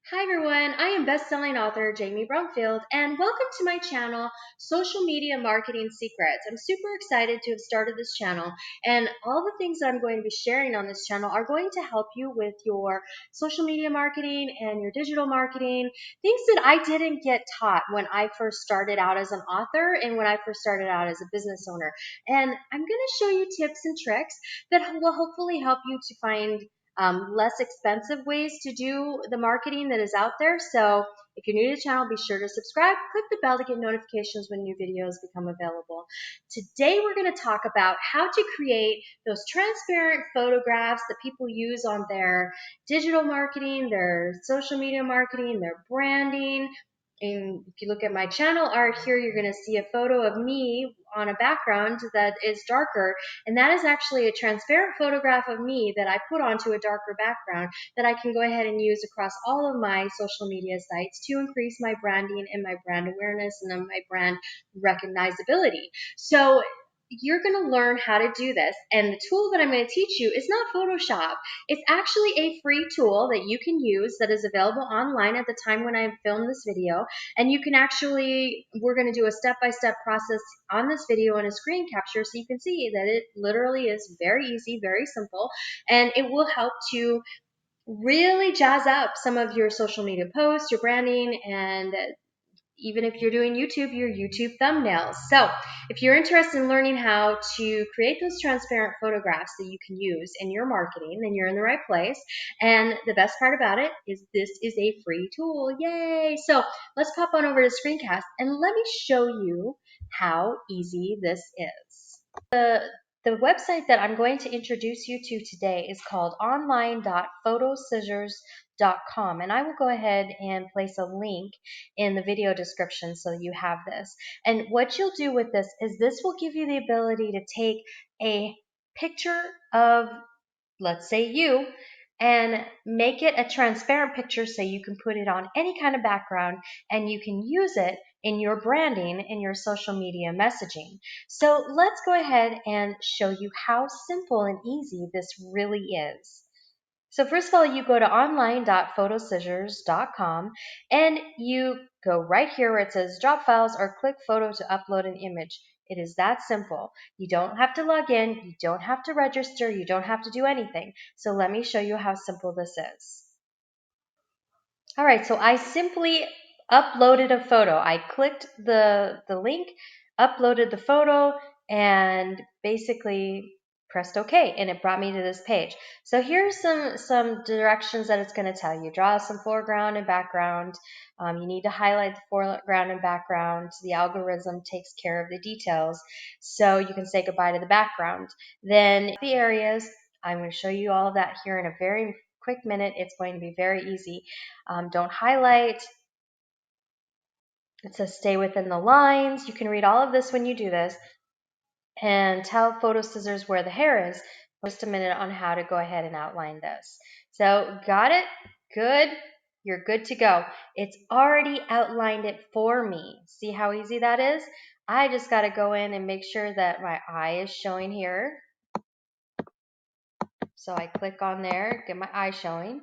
Hi everyone, I am best-selling author Jamie Brumfield and welcome to my channel, Social Media Marketing Secrets. I'm super excited to have started this channel, and all the things that I'm going to be sharing on this channel are going to help you with your social media marketing and your digital marketing, things that I didn't get taught when I first started out as an author and when I first started out as a business owner. And I'm going to show you tips and tricks that will hopefully help you to find less expensive ways to do the marketing that is out there. So if you're new to the channel, be sure to subscribe, click the bell to get notifications when new videos become available. Today, we're going to talk about how to create those transparent photographs that people use on their digital marketing, their social media marketing, their branding. And if you look at my channel art here, you're going to see a photo of me on a background that is darker, and that is actually a transparent photograph of me that I put onto a darker background that I can go ahead and use across all of my social media sites to increase my branding and my brand awareness and my brand recognizability. So you're going to learn how to do this, and the tool that I'm going to teach you is not Photoshop. It's actually a free tool that you can use that is available online at the time when I filmed this video, and you can actually, we're going to do a step-by-step process on this video and a screen capture so you can see that it literally is very easy, very simple, and it will help to really jazz up some of your social media posts, your branding, and even if you're doing YouTube, your YouTube thumbnails. So if you're interested in learning how to create those transparent photographs that you can use in your marketing, then you're in the right place. And the best part about it is this is a free tool. Yay! So let's pop on over to Screencast and let me show you how easy this is. The website that I'm going to introduce you to today is called online.photoscissors.com, and I will go ahead and place a link in the video description so that you have this. And what you'll do with this is this will give you the ability to take a picture of, let's say, you, and make it a transparent picture so you can put it on any kind of background and you can use it in your branding, in your social media messaging. So let's go ahead and show you how simple and easy this really is. So first of all, you go to online.photoscissors.com and you go right here where it says drop files or click photo to upload an image. It is that simple. You don't have to log in, you don't have to register, you don't have to do anything. So let me show you how simple this is. All right, so I simply uploaded a photo. I clicked the link, uploaded the photo, and basically pressed OK, and it brought me to this page. So here's some directions that it's going to tell you. Draw some foreground and background. You need to highlight the foreground and background. The algorithm takes care of the details, so you can say goodbye to the background. Then the areas, I'm going to show you all of that here in a very quick minute. It's going to be very easy. Don't highlight. It says stay within the lines. You can read all of this when you do this. And tell Photo Scissors where the hair is. Just a minute on how to go ahead and outline this. So got it? Good. You're good to go. It's already outlined it for me. See how easy that is? I just got to go in and make sure that my eye is showing here. So I click on there, get my eye showing.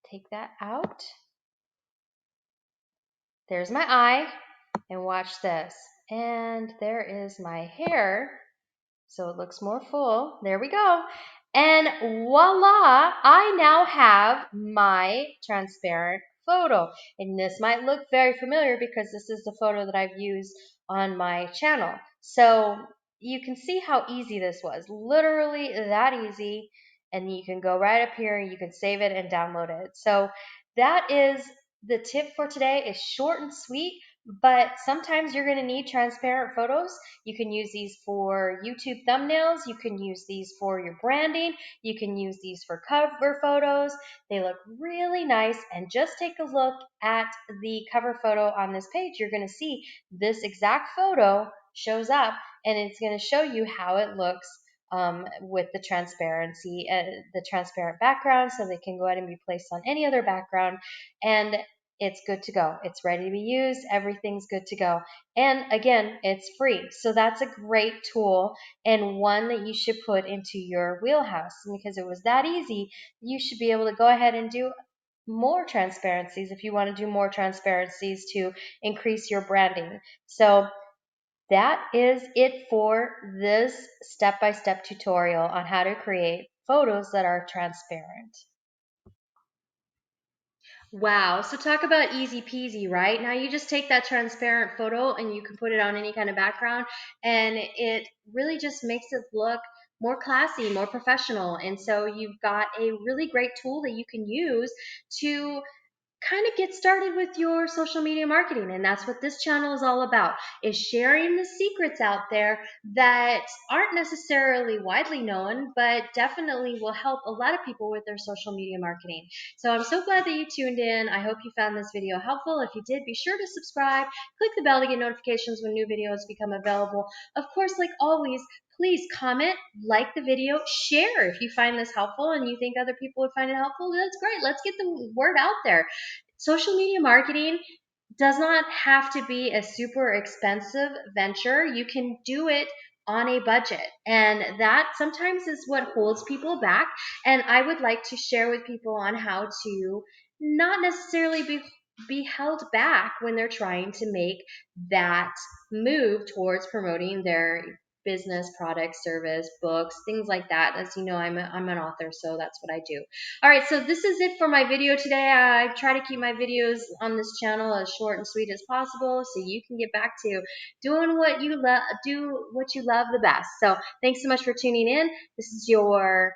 Take that out. There's my eye, and watch this. And there is my hair, so it looks more full. There we go. And voila, I now have my transparent photo. And this might look very familiar because this is the photo that I've used on my channel. So you can see how easy this was. Literally that easy. And you can go right up here and you can save it and download it. So that is the tip for today. Is short and sweet, but sometimes you're going to need transparent photos. You can use these for YouTube thumbnails. You can use these for your branding. You can use these for cover photos. They look really nice. And just take a look at the cover photo on this page. You're going to see this exact photo shows up, and it's going to show you how it looks with the transparency, the transparent background, so they can go ahead and be placed on any other background. And it's good to go. It's ready to be used. Everything's good to go. And again, it's free. So that's a great tool and one that you should put into your wheelhouse. And because it was that easy, you should be able to go ahead and do more transparencies if you want to do more transparencies to increase your branding. So that is it for this step-by-step tutorial on how to create photos that are transparent. Wow, so talk about easy peasy, right? Now you just take that transparent photo and you can put it on any kind of background, and it really just makes it look more classy, more professional. And so you've got a really great tool that you can use to kind of get started with your social media marketing. And that's what this channel is all about, is sharing the secrets out there that aren't necessarily widely known, but definitely will help a lot of people with their social media marketing. So I'm so glad that you tuned in. I hope you found this video helpful. If you did, be sure to subscribe, click the bell to get notifications when new videos become available. Of course, like always, please comment, like the video, share if you find this helpful and you think other people would find it helpful. That's great. Let's get the word out there. Social media marketing does not have to be a super expensive venture. You can do it on a budget. And that sometimes is what holds people back. And I would like to share with people on how to not necessarily be held back when they're trying to make that move towards promoting their business, product, service, books, things like that. As you know, I'm an author, so that's what I do. All right, so this is it for my video today. I try to keep my videos on this channel as short and sweet as possible so you can get back to doing what you love, do what you love the best. So thanks so much for tuning in. This is your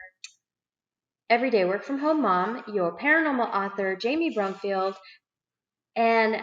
everyday work from home mom, your paranormal author, Jamie Brumfield, and